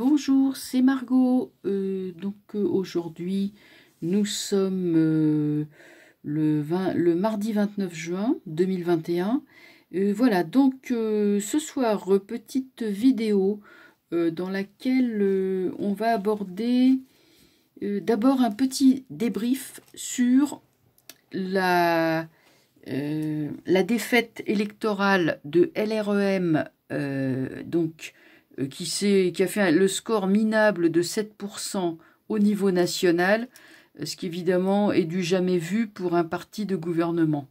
Bonjour, c'est Margot. Aujourd'hui, nous sommes le mardi 29 juin 2021. Voilà, ce soir, petite vidéo dans laquelle on va aborder d'abord un petit débrief sur la défaite électorale de LREM, qui a fait le score minable de 7% au niveau national, ce qui évidemment est du jamais vu pour un parti de gouvernement.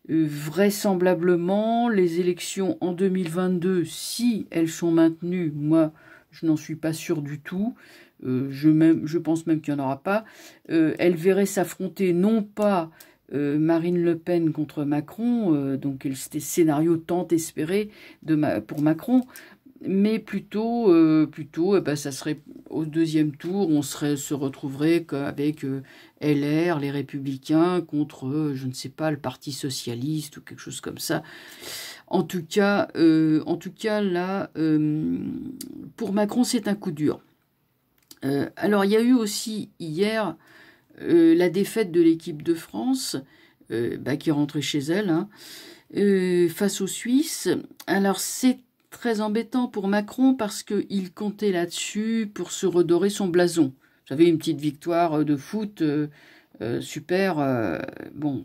Vraisemblablement, les élections en 2022, si elles sont maintenues, moi je n'en suis pas sûre du tout, je pense même qu'il n'y en aura pas, elles verraient s'affronter non pas Marine Le Pen contre Macron, c'était scénario tant espéré pour Macron, mais plutôt, ça serait au deuxième tour, on se retrouverait avec LR, les Républicains, contre, je ne sais pas, le Parti Socialiste ou quelque chose comme ça. En tout cas là, pour Macron, c'est un coup dur. Alors, il y a eu aussi hier la défaite de l'équipe de France, qui est rentrée chez elle, face aux Suisses. Alors, c'est très embêtant pour Macron parce qu'il comptait là-dessus pour se redorer son blason. Vous savez, une petite victoire de foot, super. Bon,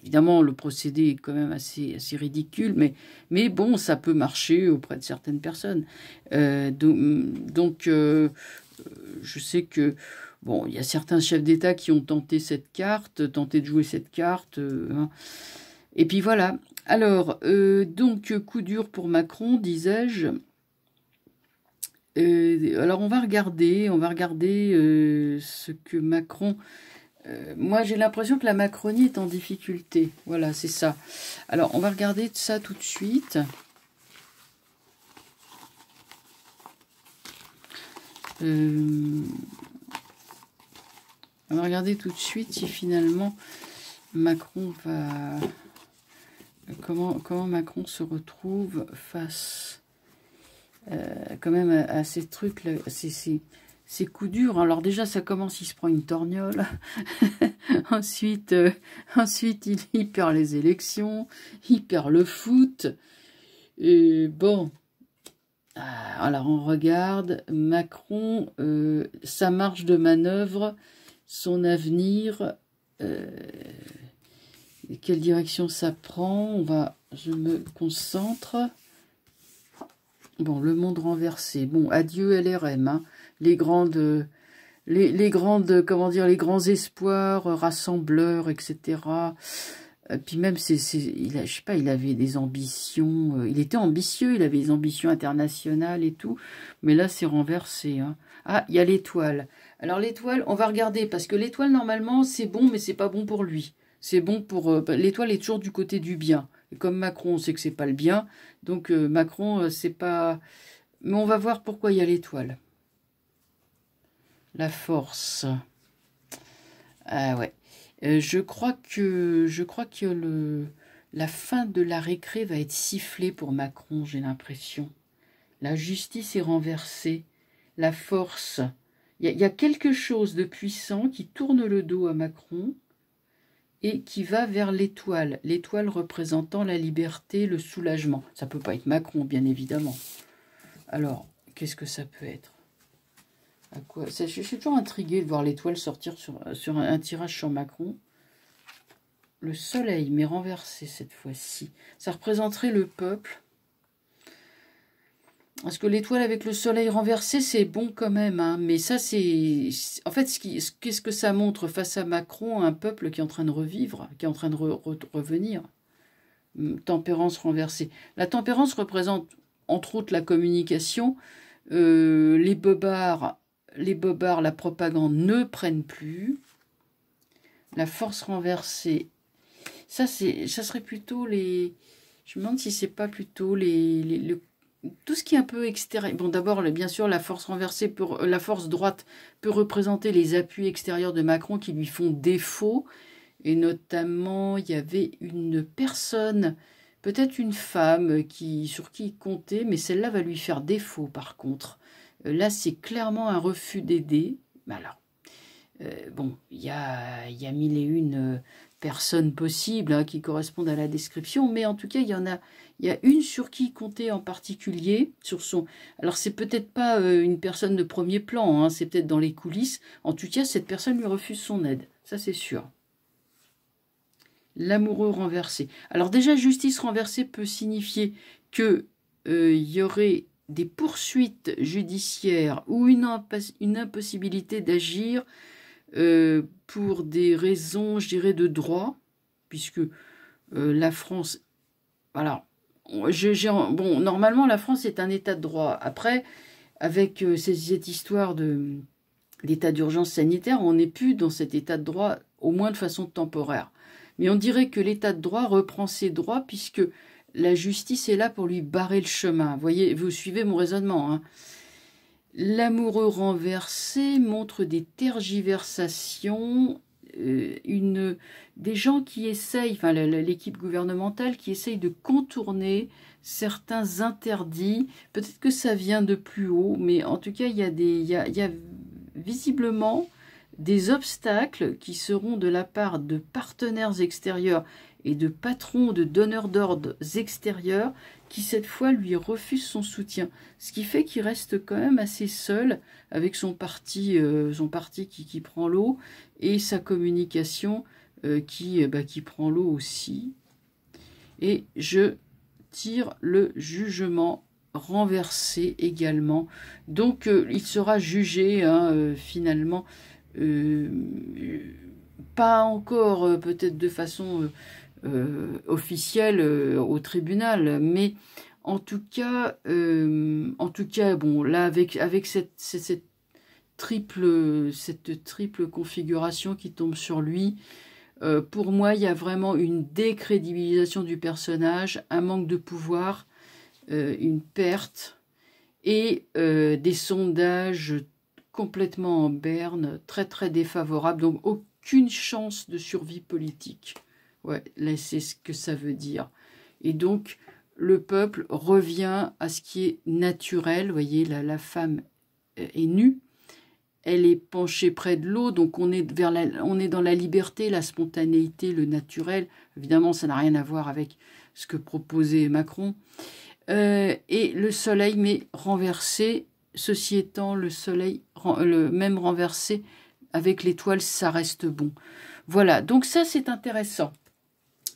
évidemment, le procédé est quand même assez ridicule, mais bon, ça peut marcher auprès de certaines personnes. Je sais que bon, il y a certains chefs d'État qui ont tenté de jouer cette carte. Et puis voilà. Alors, coup dur pour Macron, disais-je. Alors, on va regarder ce que Macron... moi, j'ai l'impression que la Macronie est en difficulté. Voilà, c'est ça. Alors, on va regarder ça tout de suite. On va regarder tout de suite si finalement Macron va... Comment Macron se retrouve face quand même à ces trucs-là, ces coups durs. Alors déjà, ça commence, il se prend une torgnole. ensuite, il perd les élections, il perd le foot. Et bon, alors on regarde Macron, sa marge de manœuvre, son avenir... quelle direction ça prend? Je me concentre. Bon, le monde renversé. Bon, adieu LRM. Les grands espoirs, rassembleurs, etc. Puis même, je sais pas, il avait des ambitions. Il était ambitieux, il avait des ambitions internationales et tout. Mais là, c'est renversé. Ah, il y a l'étoile. Alors l'étoile, on va regarder parce que l'étoile normalement, c'est bon, mais c'est pas bon pour lui. C'est bon pour... l'étoile est toujours du côté du bien. Et comme Macron, on sait que c'est pas le bien. Donc Macron, c'est pas... Mais on va voir pourquoi il y a l'étoile. La force. Ah ouais. Je crois que la fin de la récré va être sifflée pour Macron, j'ai l'impression. La justice est renversée. La force. Il y a quelque chose de puissant qui tourne le dos à Macron et qui va vers l'étoile représentant la liberté, le soulagement. Ça ne peut pas être Macron, bien évidemment. Alors, qu'est-ce que ça peut être? À quoi? Je suis toujours intriguée de voir l'étoile sortir sur un tirage sur Macron. Le soleil, mais renversé cette fois-ci. Ça représenterait le peuple. Parce que l'étoile avec le soleil renversé, c'est bon quand même. Mais ça, c'est... En fait, qu'est-ce que ça montre face à Macron? Un peuple qui est en train de revivre, qui est en train de revenir. Tempérance renversée. La tempérance représente, entre autres, la communication. Les bobards, la propagande ne prennent plus. La force renversée. Ça serait plutôt les... Je me demande si c'est pas plutôt tout ce qui est un peu extérieur. Bon, d'abord, bien sûr, la force renversée, la force droite peut représenter les appuis extérieurs de Macron qui lui font défaut. Et notamment, il y avait une personne, peut-être une femme, sur qui il comptait, mais celle-là va lui faire défaut, par contre. Là, c'est clairement un refus d'aider. Alors, bon, il y a mille et une personnes possibles hein, qui correspondent à la description, mais en tout cas, il y a une sur qui compter en particulier, sur son... Alors, c'est peut-être pas une personne de premier plan, hein, c'est peut-être dans les coulisses. En tout cas, cette personne lui refuse son aide, ça c'est sûr. L'amoureux renversé. Alors déjà, justice renversée peut signifier que y aurait des poursuites judiciaires ou une impossibilité d'agir pour des raisons, je dirais, de droit, puisque la France... Alors, bon, normalement, la France est un état de droit. Après, avec cette histoire d'état d'urgence sanitaire, on n'est plus dans cet état de droit, au moins de façon temporaire. Mais on dirait que l'état de droit reprend ses droits puisque la justice est là pour lui barrer le chemin. Vous voyez, vous suivez mon raisonnement. Hein. L'amoureux renversé montre des tergiversations, des gens qui essayent, enfin l'équipe gouvernementale qui essaye de contourner certains interdits. Peut-être que ça vient de plus haut, mais en tout cas, il y a visiblement des obstacles qui seront de la part de partenaires extérieurs et de patrons, de donneurs d'ordre extérieurs qui cette fois lui refusent son soutien. Ce qui fait qu'il reste quand même assez seul avec son parti qui prend l'eau et sa communication qui prend l'eau aussi. Et je tire le jugement renversé également. Donc il sera jugé hein, finalement pas encore peut-être de façon officielle au tribunal, mais en tout cas bon là avec cette triple configuration qui tombe sur lui, pour moi il y a vraiment une décrédibilisation du personnage, un manque de pouvoir, une perte et des sondages complètement en berne, très très défavorable, donc aucune chance de survie politique. Ouais, là c'est ce que ça veut dire. Et donc le peuple revient à ce qui est naturel. Vous voyez, la femme est nue, elle est penchée près de l'eau, donc on est dans la liberté, la spontanéité, le naturel. Évidemment, ça n'a rien à voir avec ce que proposait Macron. Et le soleil, mais renversé. Ceci étant, le soleil, le même renversé avec l'étoile, ça reste bon. Voilà, donc ça c'est intéressant,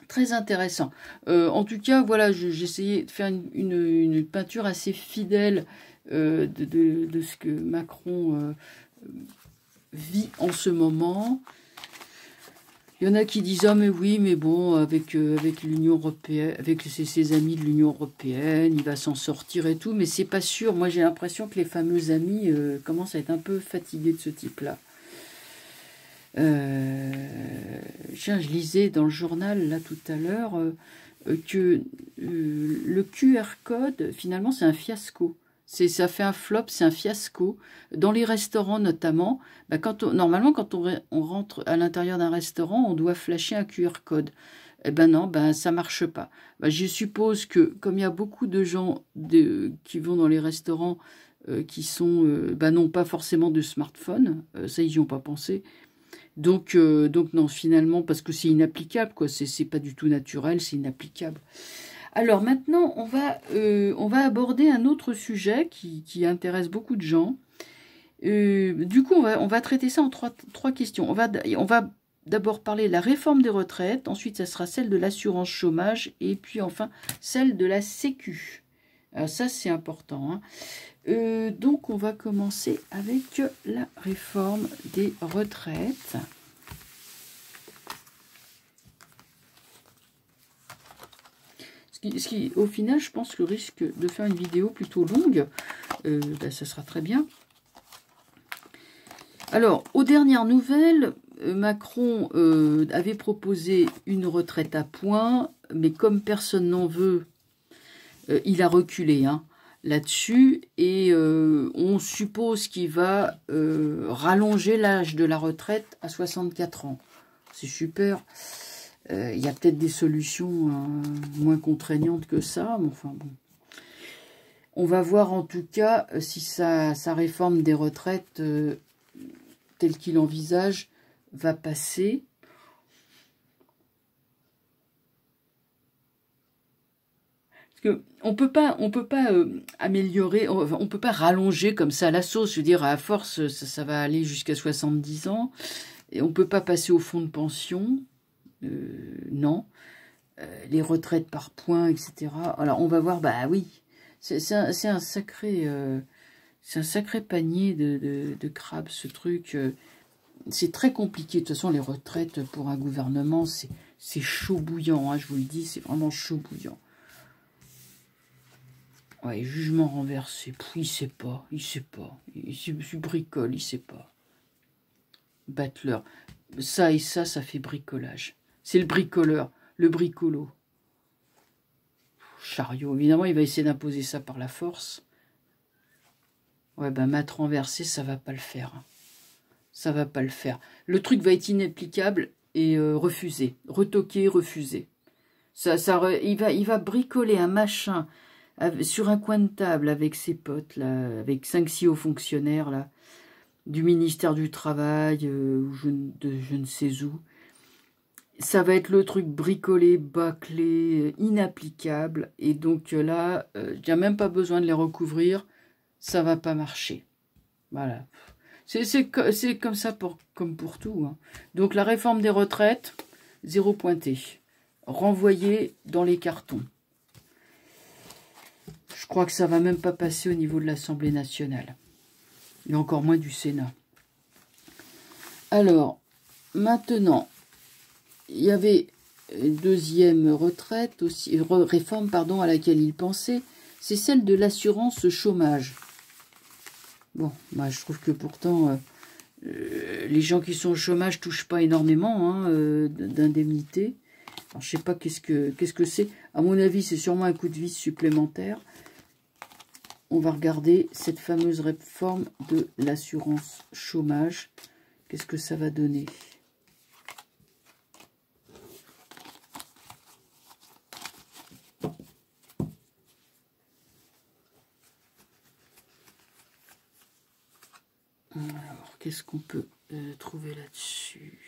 très intéressant. En tout cas, voilà, j'essayais de faire une peinture assez fidèle de ce que Macron vit en ce moment. Il y en a qui disent « Ah mais oui, mais bon, avec l'Union européenne, avec ses amis de l'Union européenne, il va s'en sortir et tout. » Mais c'est pas sûr. Moi, j'ai l'impression que les fameux amis commencent à être un peu fatigués de ce type-là. Je lisais dans le journal, là, tout à l'heure, que le QR code, finalement, c'est un fiasco. Ça fait un flop, c'est un fiasco. Dans les restaurants notamment, normalement quand on rentre à l'intérieur d'un restaurant, on doit flasher un QR code. Eh ben non, ça marche pas. Je suppose que comme il y a beaucoup de gens qui vont dans les restaurants qui sont n'ont pas forcément de smartphone, ça ils n'y ont pas pensé. Donc non, finalement, parce que c'est inapplicable, quoi. C'est pas du tout naturel, c'est inapplicable. Alors maintenant, on va aborder un autre sujet qui intéresse beaucoup de gens. Du coup, on va traiter ça en trois questions. On va d'abord parler de la réforme des retraites, ensuite ça sera celle de l'assurance chômage, et puis enfin celle de la Sécu. Alors ça, c'est important. Hein. Donc, on va commencer avec la réforme des retraites. Ce qui, au final, je pense que le risque de faire une vidéo plutôt longue, ça sera très bien. Alors, aux dernières nouvelles, Macron avait proposé une retraite à points, mais comme personne n'en veut, il a reculé là-dessus, et on suppose qu'il va rallonger l'âge de la retraite à 64 ans. C'est super. Il y a peut-être des solutions moins contraignantes que ça, mais enfin bon. On va voir en tout cas si sa réforme des retraites, telle qu'il envisage, va passer. On peut pas améliorer, on peut pas rallonger comme ça la sauce. Je veux dire, à force, ça va aller jusqu'à 70 ans. Et on peut pas passer au fonds de pension. Non. Les retraites par points, etc. Alors, on va voir, bah oui, c'est un sacré panier de crabes, ce truc. C'est très compliqué. De toute façon, les retraites pour un gouvernement, c'est chaud bouillant. Hein, je vous le dis, c'est vraiment chaud bouillant. Ouais, jugement renversé. Il sait pas. Il bricole, il sait pas. Battler. Ça et ça fait bricolage. C'est le bricoleur, le bricolo. Chariot, évidemment, il va essayer d'imposer ça par la force. Ouais, ben, mat renversé, ça va pas le faire. Ça va pas le faire. Le truc va être inapplicable et refusé. Retoqué, refusé. Il va bricoler un machin sur un coin de table avec ses potes, là, avec 5-6 hauts fonctionnaires, là, du ministère du Travail, ou je ne sais où. Ça va être le truc bricolé, bâclé, inapplicable. Et donc là, il n'y a même pas besoin de les recouvrir. Ça va pas marcher. Voilà. C'est comme ça comme pour tout. Hein. Donc la réforme des retraites, 0 pointé. Renvoyé dans les cartons. Je crois que ça va même pas passer au niveau de l'Assemblée nationale. Et encore moins du Sénat. Alors, maintenant, il y avait une deuxième retraite, aussi, réforme pardon, à laquelle il pensait, c'est celle de l'assurance chômage. Bon, moi je trouve que pourtant, les gens qui sont au chômage ne touchent pas énormément hein, d'indemnités. Alors, je sais pas qu'est-ce que c'est. À mon avis, c'est sûrement un coup de vis supplémentaire. On va regarder cette fameuse réforme de l'assurance chômage. Qu'est-ce que ça va donner ? Alors, qu'est-ce qu'on peut trouver là-dessus ?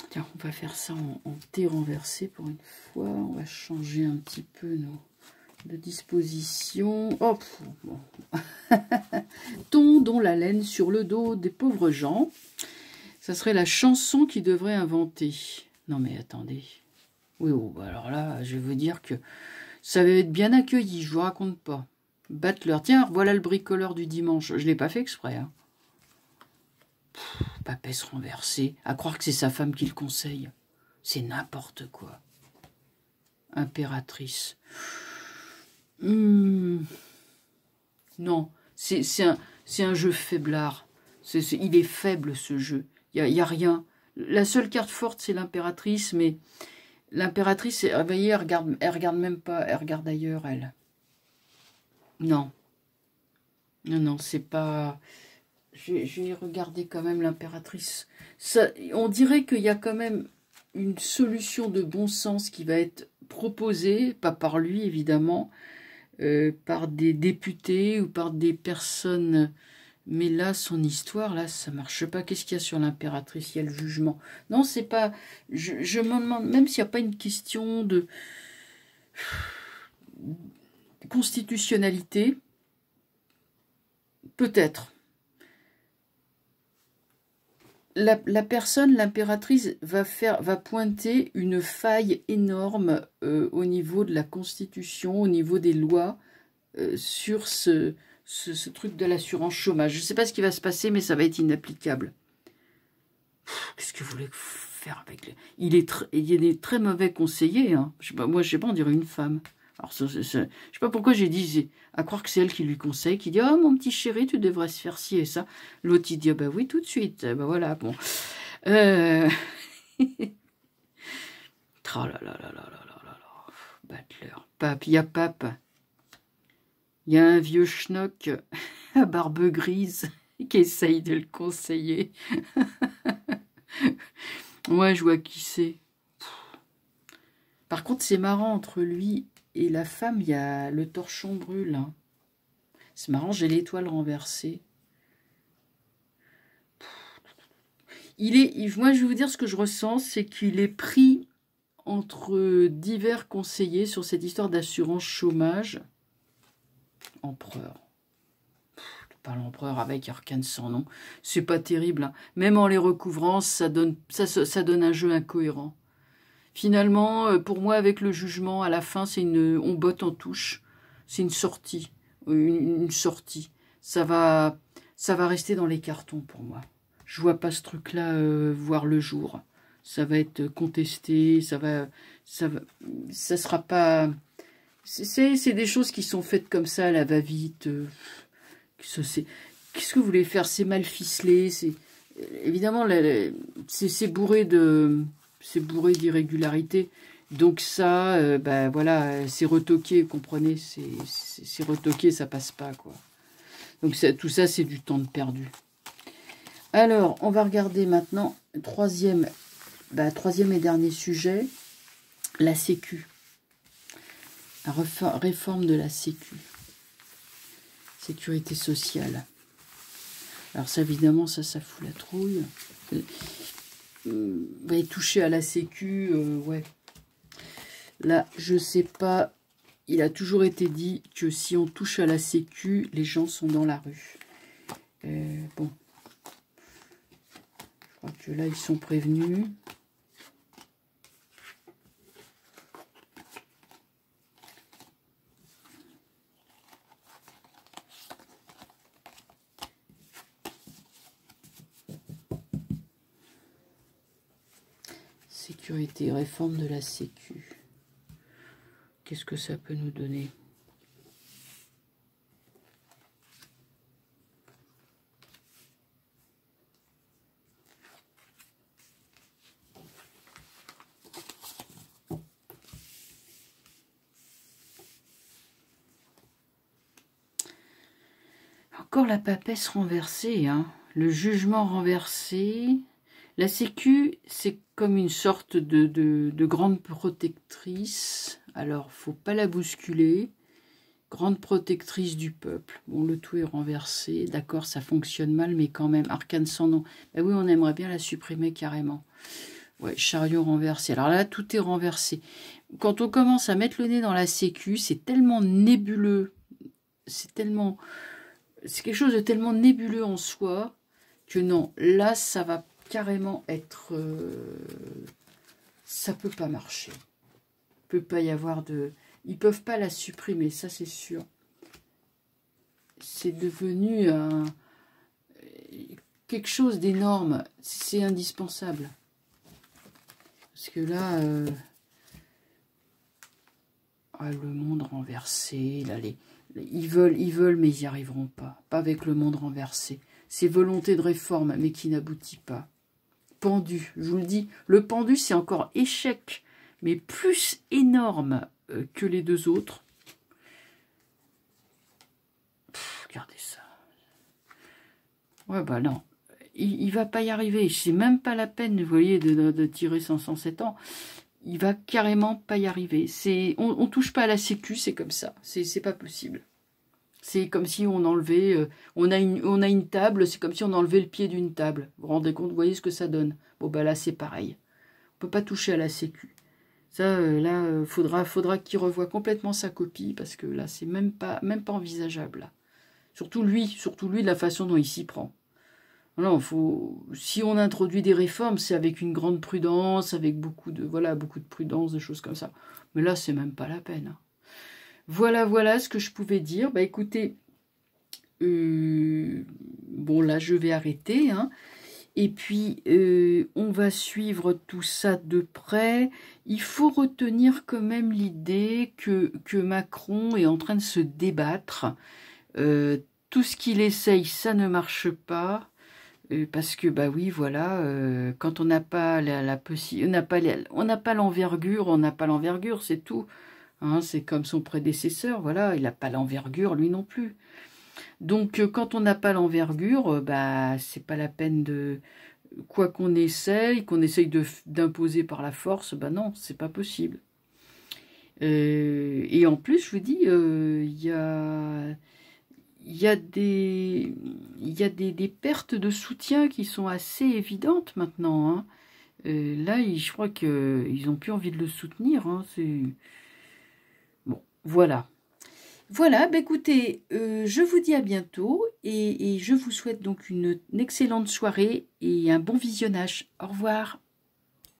Tiens, on va faire ça en thé renversé pour une fois. On va changer un petit peu nos dispositions. Hop, bon. Tondons la laine sur le dos des pauvres gens. Ça serait la chanson qu'ils devraient inventer. Non mais attendez. Oui, oh, alors là, je vais vous dire que ça va être bien accueilli, je vous raconte pas. Battler. Tiens, voilà le bricoleur du dimanche. Je ne l'ai pas fait exprès. Hein. Papesse renversée. À croire que c'est sa femme qui le conseille. C'est n'importe quoi. Impératrice. Non. C'est un jeu faiblard. Il est faible, ce jeu. Il y a rien. La seule carte forte, c'est l'impératrice. Mais l'impératrice, vous voyez, elle regarde même pas. Elle regarde ailleurs, elle. Non. Non, c'est pas... Je vais regarder quand même l'impératrice. On dirait qu'il y a quand même une solution de bon sens qui va être proposée, pas par lui évidemment, par des députés ou par des personnes. Mais là, son histoire, là, ça marche pas. Qu'est-ce qu'il y a sur l'impératrice? Il y a le jugement. Non, c'est pas... Je me demande même s'il n'y a pas une question de constitutionnalité. Peut-être. La personne, l'impératrice, va pointer une faille énorme au niveau de la Constitution, au niveau des lois, sur ce truc de l'assurance chômage. Je ne sais pas ce qui va se passer, mais ça va être inapplicable. Qu'est-ce que vous voulez faire avec il est très mauvais conseiller. Hein. Moi, je sais pas, on dirait une femme. Alors, je sais pas pourquoi j'ai dit, à croire que c'est elle qui lui conseille, qui dit « Oh, mon petit chéri, tu devrais se faire ci et ça. » L'autre, il dit « Ah bah oui, tout de suite. » Ben voilà, bon. Oh là là là là là là là. Battler. Pape, il y a Pape. Il y a un vieux schnock à barbe grise qui essaye de le conseiller. Ouais, je vois qui c'est. Par contre, c'est marrant entre lui Et la femme, il y a le torchon brûle. Hein. C'est marrant, j'ai l'étoile renversée. Moi, je vais vous dire ce que je ressens, c'est qu'il est pris entre divers conseillers sur cette histoire d'assurance chômage. Empereur. Pas l'empereur avec arcane sans nom. C'est pas terrible. Hein. Même en les recouvrant, ça donne un jeu incohérent. Finalement, pour moi, avec le jugement, à la fin, on botte en touche. C'est une sortie. Une sortie. Ça va rester dans les cartons pour moi. Je vois pas ce truc-là voir le jour. Ça va être contesté, ça sera pas... C'est des choses qui sont faites comme ça, à la va-vite. Qu'est-ce que vous voulez faire? C'est mal ficelé. Évidemment, c'est bourré d'irrégularités. Donc ça, ben voilà, c'est retoqué, comprenez? C'est retoqué, ça passe pas, quoi. Donc tout ça, c'est du temps de perdu. Alors, on va regarder maintenant, troisième et dernier sujet, la Sécu. La réforme de la Sécu. Sécurité sociale. Alors ça, évidemment, ça fout la trouille. Toucher à la Sécu, ouais. Là, je sais pas, il a toujours été dit que si on touche à la Sécu, les gens sont dans la rue. Bon. Je crois que là, ils sont prévenus. Sécurité, réforme de la Sécu. Qu'est-ce que ça peut nous donner ? Encore la papesse renversée, hein. Le jugement renversé. La Sécu, c'est comme une sorte de grande protectrice. Alors, faut pas la bousculer. Grande protectrice du peuple. Bon, le tout est renversé. D'accord, ça fonctionne mal, mais quand même. Arcane sans nom. Ben oui, on aimerait bien la supprimer carrément. Ouais, chariot renversé. Alors là, tout est renversé. Quand on commence à mettre le nez dans la Sécu, c'est tellement nébuleux. C'est quelque chose de tellement nébuleux en soi que non, là, ça va carrément être... ça peut pas marcher. Il peut pas y avoir de... Ils peuvent pas la supprimer, ça c'est sûr. C'est devenu quelque chose d'énorme. C'est indispensable. Parce que là... le monde renversé, là, ils veulent, mais ils n'y arriveront pas. Pas avec le monde renversé. C'est volonté de réforme, mais qui n'aboutit pas. Pendu, je vous le dis, le pendu, c'est encore échec, mais plus énorme que les deux autres. Regardez ça. Ouais, bah non. Il va pas y arriver. C'est même pas la peine, vous voyez, de tirer 507 ans. Il va carrément pas y arriver. On touche pas à la Sécu, c'est comme ça. C'est pas possible. C'est comme si on enlevait... on a une table, c'est comme si on enlevait le pied d'une table. Vous vous rendez compte, vous voyez ce que ça donne. Bon, bah là, c'est pareil. On peut pas toucher à la Sécu. Ça, là, faudra qu'il revoie complètement sa copie, parce que là, c'est même pas envisageable. Là. Surtout lui, de la façon dont il s'y prend. Non, si on introduit des réformes, c'est avec une grande prudence, avec beaucoup de prudence, des choses comme ça. Mais là, c'est même pas la peine. Voilà ce que je pouvais dire. Bah écoutez, bon là, je vais arrêter. Hein. Et puis, on va suivre tout ça de près. Il faut retenir quand même l'idée que Macron est en train de se débattre. Tout ce qu'il essaye, ça ne marche pas. Parce que, bah oui, voilà, quand on n'a pas on n'a pas l'envergure, c'est tout. Hein, c'est comme son prédécesseur, voilà, il n'a pas l'envergure, lui non plus. Donc, quand on n'a pas l'envergure, bah, c'est pas la peine de... Quoi qu'on essaye d'imposer par la force, bah non, c'est pas possible. Et en plus, je vous dis, il y a des pertes de soutien qui sont assez évidentes maintenant, hein. Là, je crois qu'ils n'ont plus envie de le soutenir, hein. Bon, voilà. Voilà, bah écoutez, je vous dis à bientôt et je vous souhaite donc une excellente soirée et un bon visionnage. Au revoir.